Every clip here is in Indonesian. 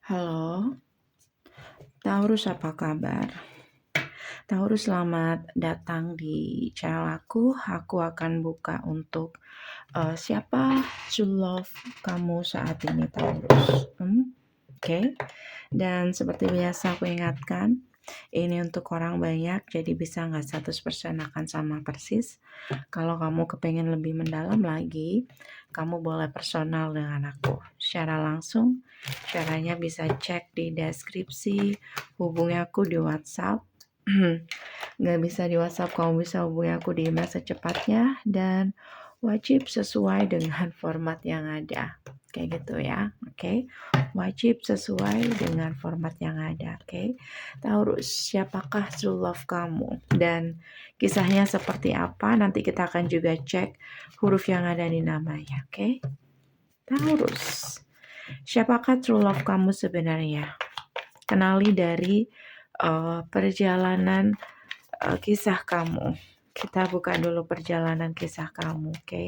Halo, Taurus apa kabar? Taurus selamat datang di channel aku. Aku akan buka untuk siapa true love kamu saat ini Taurus. Oke. Dan seperti biasa aku ingatkan, ini untuk orang banyak, jadi bisa nggak 100% akan sama persis. Kalau kamu kepengen lebih mendalam lagi, kamu boleh personal dengan aku secara langsung. Caranya bisa cek di deskripsi, hubungi aku di WhatsApp. Nggak bisa di WhatsApp, kamu bisa hubungi aku di email secepatnya, dan wajib sesuai dengan format yang ada. Kayak gitu ya, oke? Wajib sesuai dengan format yang ada, oke? Taurus, siapakah true love kamu? Dan kisahnya seperti apa? Nanti kita akan juga cek huruf yang ada di namanya, oke? Taurus, siapakah true love kamu sebenarnya? Kenali dari perjalanan kisah kamu. Kita buka dulu perjalanan kisah kamu, oke?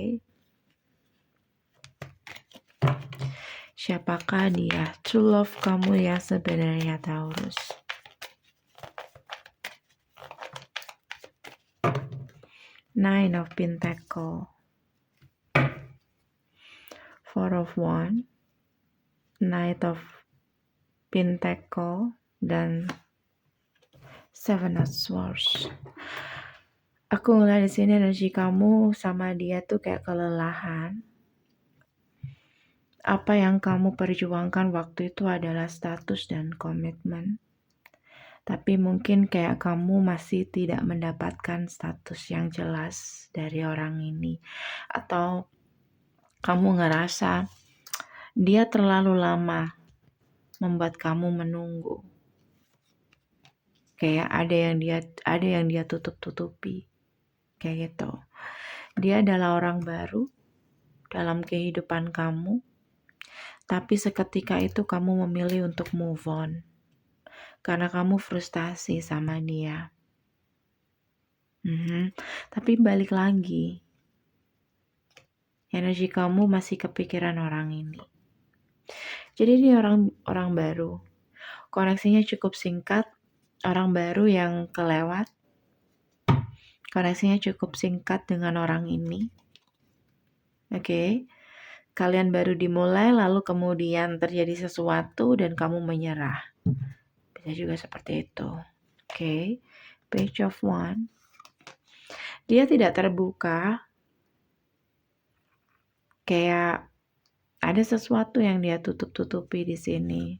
Siapakah dia? True love kamu yang sebenarnya, Taurus. Nine of Pentacle, Four of Wands, Knight of Pentacle, dan Seven of Swords. Aku ngeliat di sini energi kamu sama dia tuh kayak kelelahan. Apa yang kamu perjuangkan waktu itu adalah status dan komitmen. Tapi mungkin kayak kamu masih tidak mendapatkan status yang jelas dari orang ini. Atau kamu ngerasa dia terlalu lama membuat kamu menunggu. Kayak ada yang dia tutup-tutupi. Kayak gitu. Dia adalah orang baru dalam kehidupan kamu. Tapi seketika itu kamu memilih untuk move on. Karena kamu frustasi sama dia. Tapi balik lagi. Energi kamu masih kepikiran orang ini. Jadi dia orang baru. Koneksinya cukup singkat. Orang baru yang kelewat. Koneksinya cukup singkat dengan orang ini. Oke. Kalian baru dimulai, lalu kemudian terjadi sesuatu dan kamu menyerah. Bisa juga seperti itu. Oke. Page of Wands. Dia tidak terbuka. Kayak ada sesuatu yang dia tutup-tutupi di sini.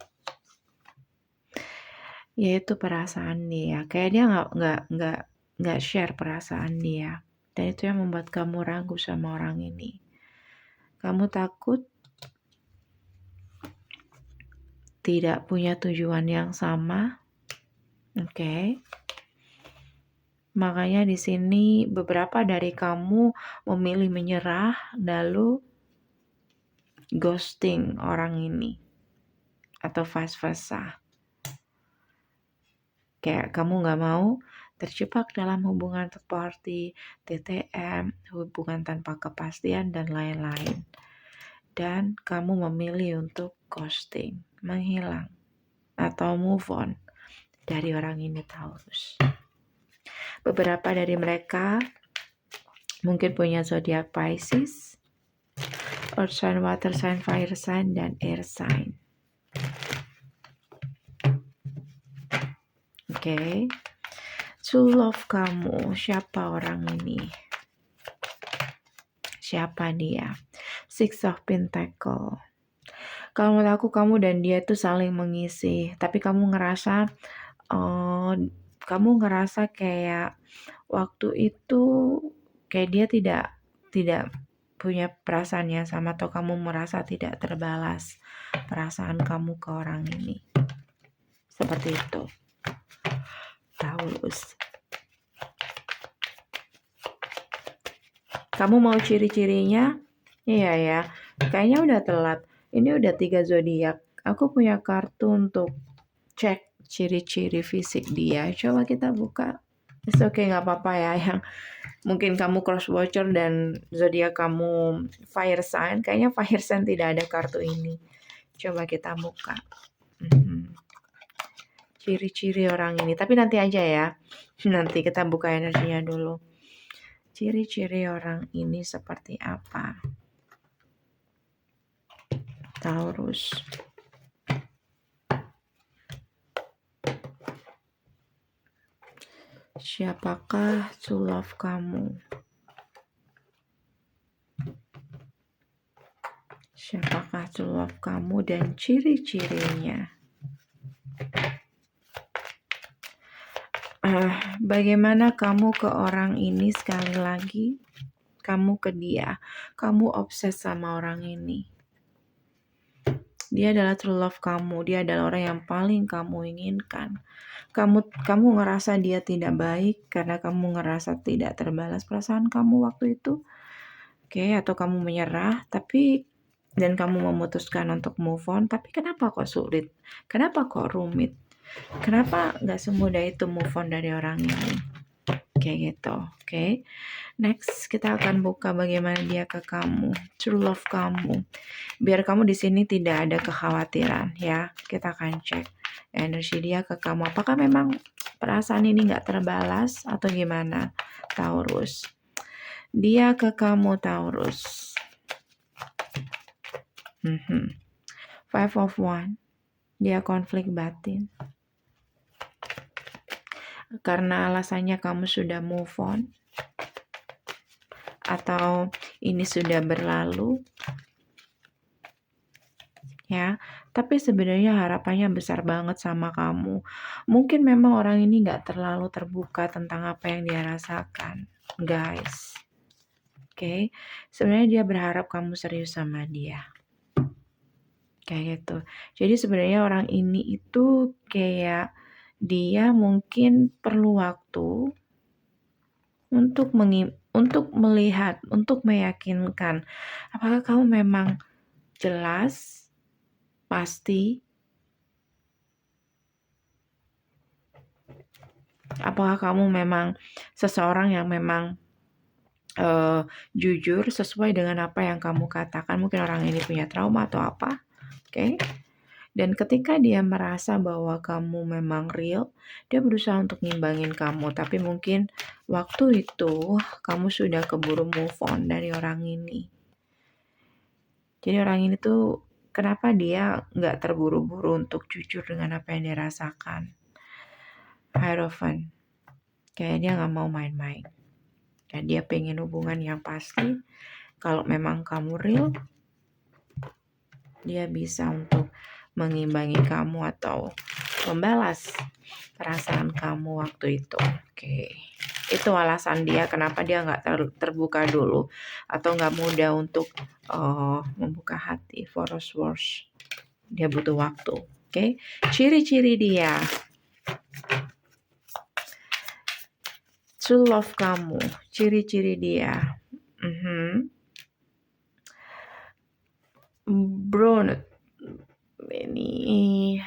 Yaitu perasaan dia. Kayak dia nggak share perasaan dia. Dan itu yang membuat kamu ragu sama orang ini. Kamu takut tidak punya tujuan yang sama. Oke. Makanya di sini beberapa dari kamu memilih menyerah lalu ghosting orang ini. Atau vice versa. Kayak kamu gak mau terjebak dalam hubungan third party, TTM, hubungan tanpa kepastian, dan lain-lain. Dan kamu memilih untuk ghosting, menghilang, atau move on dari orang ini, Taurus. Beberapa dari mereka mungkin punya zodiak Pisces, Earth sign, Water sign, Fire sign, dan Air sign. Oke. True love kamu, siapa orang ini? Siapa dia? Six of Pentacle. Kalau menurut aku kamu dan dia itu saling mengisi, tapi kamu ngerasa kayak waktu itu kayak dia tidak punya perasaan yang sama, atau kamu merasa tidak terbalas perasaan kamu ke orang ini. Seperti itu. Taurus. Kamu mau ciri-cirinya? Iya ya. Kayaknya udah telat. Ini udah 3 zodiak. Aku punya kartu untuk cek ciri-ciri fisik dia. Coba kita buka. It's okay, gak apa-apa ya. Yang mungkin kamu cross watcher dan zodiak kamu fire sign. Kayaknya fire sign tidak ada kartu ini. Coba kita buka. ciri-ciri orang ini. Tapi nanti aja ya. Nanti kita buka energinya dulu. Ciri-ciri orang ini seperti apa? Taurus. Siapakah true love kamu? Siapakah true love kamu dan ciri-cirinya? Bagaimana kamu ke orang ini? Sekali lagi, kamu ke dia. Kamu obses sama orang ini. Dia adalah true love kamu. Dia adalah orang yang paling kamu inginkan. Kamu ngerasa dia tidak baik karena kamu ngerasa tidak terbalas perasaan kamu waktu itu. Oke, atau kamu menyerah, dan kamu memutuskan untuk move on. Tapi kenapa kok sulit? Kenapa kok rumit? Kenapa gak semudah itu move on dari orang ini? Kayak gitu, oke. Next, kita akan buka bagaimana dia ke kamu, true love kamu. Biar kamu di sini tidak ada kekhawatiran, ya. Kita akan cek energi dia ke kamu. Apakah memang perasaan ini gak terbalas atau gimana, Taurus? Dia ke kamu, Taurus. Five of Wands. Dia konflik batin. Karena alasannya kamu sudah move on, atau ini sudah berlalu, ya. Tapi sebenarnya harapannya besar banget sama kamu. Mungkin memang orang ini gak terlalu terbuka tentang apa yang dia rasakan, guys. Oke, sebenarnya dia berharap kamu serius sama dia. Kayak gitu. Jadi sebenarnya orang ini itu kayak dia mungkin perlu waktu untuk melihat, untuk meyakinkan apakah kamu memang jelas, pasti, apakah kamu memang seseorang yang memang jujur sesuai dengan apa yang kamu katakan. Mungkin orang ini punya trauma atau apa, oke? Dan ketika dia merasa bahwa kamu memang real, dia berusaha untuk ngimbangin kamu. Tapi mungkin waktu itu kamu sudah keburu move on dari orang ini. Jadi orang ini tuh kenapa dia gak terburu-buru untuk jujur dengan apa yang dia rasakan. Hierophant. Kayak dia gak mau main-main. Dan dia pengen hubungan yang pasti. Kalau memang kamu real, dia bisa untuk mengimbangi kamu atau membalas perasaan kamu waktu itu. Oke. Itu alasan dia kenapa dia gak terbuka dulu. Atau gak mudah untuk membuka hati. For us worse. Dia butuh waktu. Oke. Ciri-ciri dia. True love kamu. Ciri-ciri dia. Bro, ini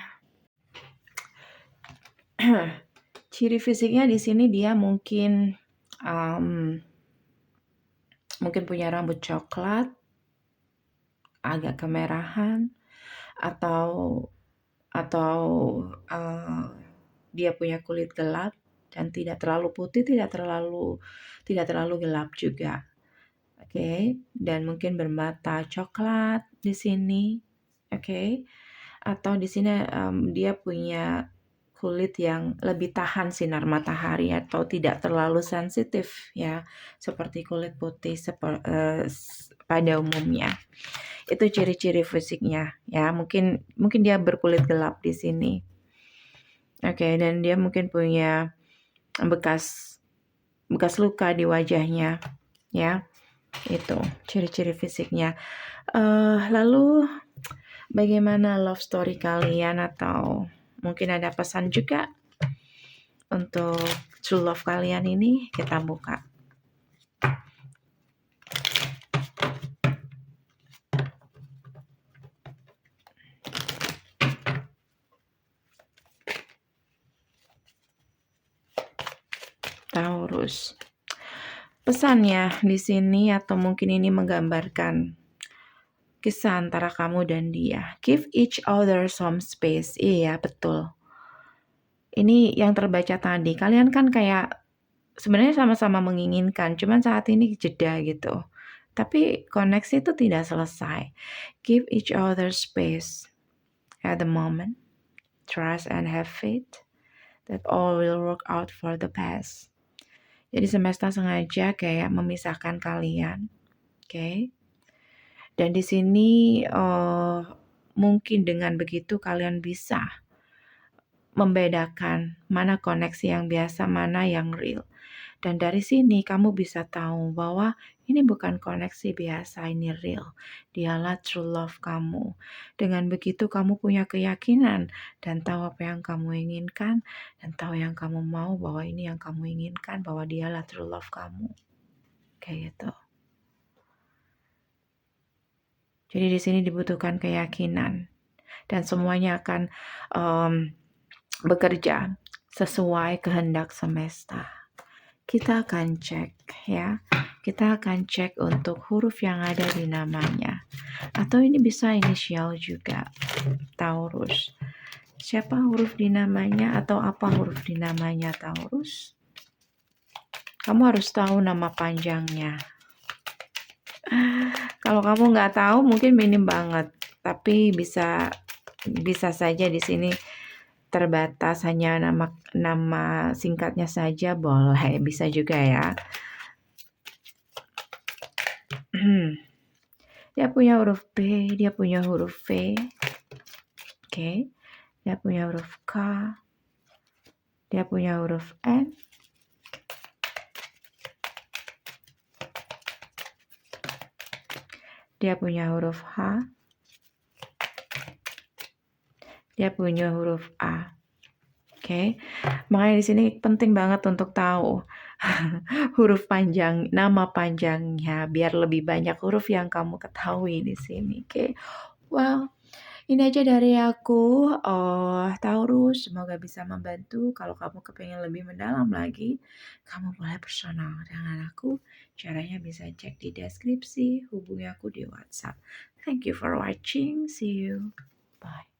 ciri fisiknya di sini dia mungkin punya rambut coklat, agak kemerahan, atau dia punya kulit gelap dan tidak terlalu putih, tidak terlalu gelap juga. Oke, dan mungkin bermata coklat di sini. Oke. Atau di sini dia punya kulit yang lebih tahan sinar matahari atau tidak terlalu sensitif, ya, seperti kulit putih pada umumnya. Itu ciri-ciri fisiknya, ya. Mungkin dia berkulit gelap di sini. Oke, dan dia mungkin punya bekas luka di wajahnya, ya. Itu ciri-ciri fisiknya. Lalu bagaimana love story kalian, atau mungkin ada pesan juga untuk true love kalian ini? Kita buka. Taurus. Pesannya di sini, atau mungkin ini menggambarkan kisah antara kamu dan dia. Give each other some space. Iya, betul. Ini yang terbaca tadi, kalian kan kayak sebenarnya sama-sama menginginkan, cuman saat ini jeda gitu. Tapi koneksi itu tidak selesai. Give each other space at the moment. Trust and have faith that all will work out for the best. Jadi semesta sengaja kayak memisahkan kalian, oke? Okay? Dan di sini mungkin dengan begitu kalian bisa membedakan mana koneksi yang biasa, mana yang real. Dan dari sini kamu bisa tahu bahwa ini bukan koneksi biasa, ini real. Dialah true love kamu. Dengan begitu kamu punya keyakinan dan tahu apa yang kamu inginkan dan tahu yang kamu mau bahwa ini yang kamu inginkan, bahwa dialah true love kamu. Kayak gitu. Jadi di sini dibutuhkan keyakinan dan semuanya akan bekerja sesuai kehendak semesta. Kita akan cek ya. Kita akan cek untuk huruf yang ada di namanya. Atau ini bisa inisial juga. Taurus. Siapa huruf di namanya atau apa huruf di namanya Taurus? Kamu harus tahu nama panjangnya. Kalau kamu nggak tahu mungkin minim banget. Tapi bisa saja di sini terbatas hanya nama singkatnya saja boleh, bisa juga ya. Dia punya huruf B, dia punya huruf V, oke. Dia punya huruf K, dia punya huruf N, dia punya huruf H, dia punya huruf A. Oke, makanya di sini penting banget untuk tahu huruf panjang, nama panjangnya, biar lebih banyak huruf yang kamu ketahui di sini. Oke, well, ini aja dari aku, Taurus. Semoga bisa membantu. Kalau kamu kepengen lebih mendalam lagi, kamu boleh personal dengan aku. Caranya bisa cek di deskripsi, hubungi aku di WhatsApp. Thank you for watching. See you. Bye.